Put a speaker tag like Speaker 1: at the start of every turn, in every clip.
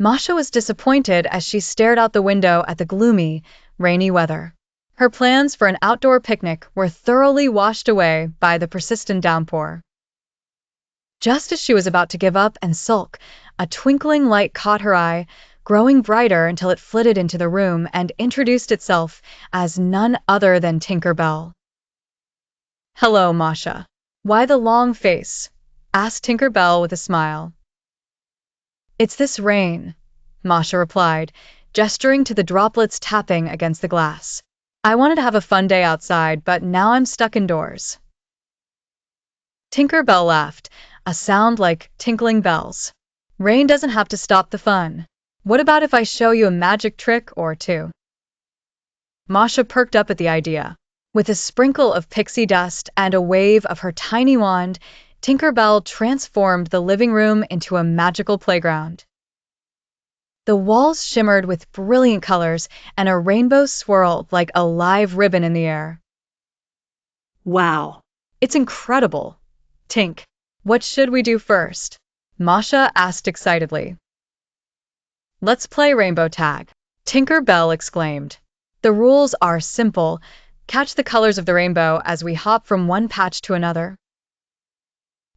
Speaker 1: Masha was disappointed as she stared out the window at the gloomy, rainy weather. Her plans for an outdoor picnic were thoroughly washed away by the persistent downpour. Just as she was about to give up and sulk, a twinkling light caught her eye, growing brighter until it flitted into the room and introduced itself as none other than Tinker Bell. "Hello, Masha. Why the long face?" asked Tinker Bell with a smile. "It's this rain," Masha replied, gesturing to the droplets tapping against the glass. "I wanted to have a fun day outside, but now I'm stuck indoors." Tinker Bell laughed, a sound like tinkling bells. "Rain doesn't have to stop the fun. What about if I show you a magic trick or two?" Masha perked up at the idea. With a sprinkle of pixie dust and a wave of her tiny wand, Tinker Bell transformed the living room into a magical playground. The walls shimmered with brilliant colors, and a rainbow swirled like a live ribbon in the air. "Wow, it's incredible. Tink, what should we do first?" Masha asked excitedly. "Let's play rainbow tag," Tinker Bell exclaimed. "The rules are simple. Catch the colors of the rainbow as we hop from one patch to another."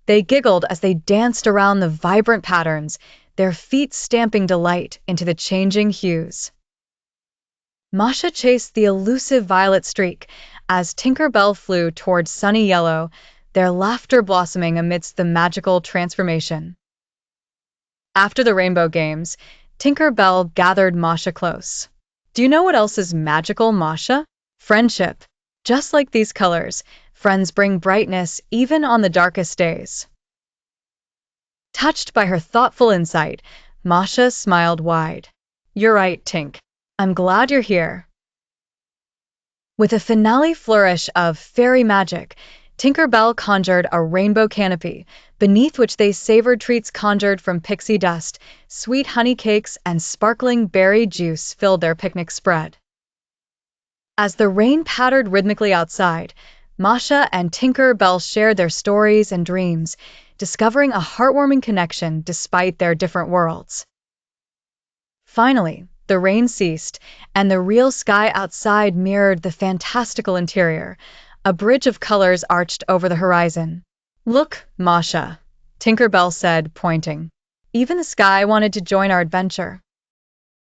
Speaker 1: They giggled as they danced around the vibrant patterns, their feet stamping delight into the changing hues. Masha chased the elusive violet streak as Tinker Bell flew towards sunny yellow, their laughter blossoming amidst the magical transformation. After the rainbow games, Tinker Bell gathered Masha close. "Do you know what else is magical, Masha? Friendship. Just like these colors, friends bring brightness even on the darkest days." Touched by her thoughtful insight, Masha smiled wide. "You're right, Tink. I'm glad you're here." With a finale flourish of fairy magic, Tinker Bell conjured a rainbow canopy, beneath which they savored treats conjured from pixie dust. Sweet honey cakes and sparkling berry juice filled their picnic spread. As the rain pattered rhythmically outside, Masha and Tinker Bell shared their stories and dreams, discovering a heartwarming connection despite their different worlds. Finally, the rain ceased, and the real sky outside mirrored the fantastical interior. A bridge of colors arched over the horizon. "Look, Masha," Tinker Bell said, pointing. "Even the sky wanted to join our adventure."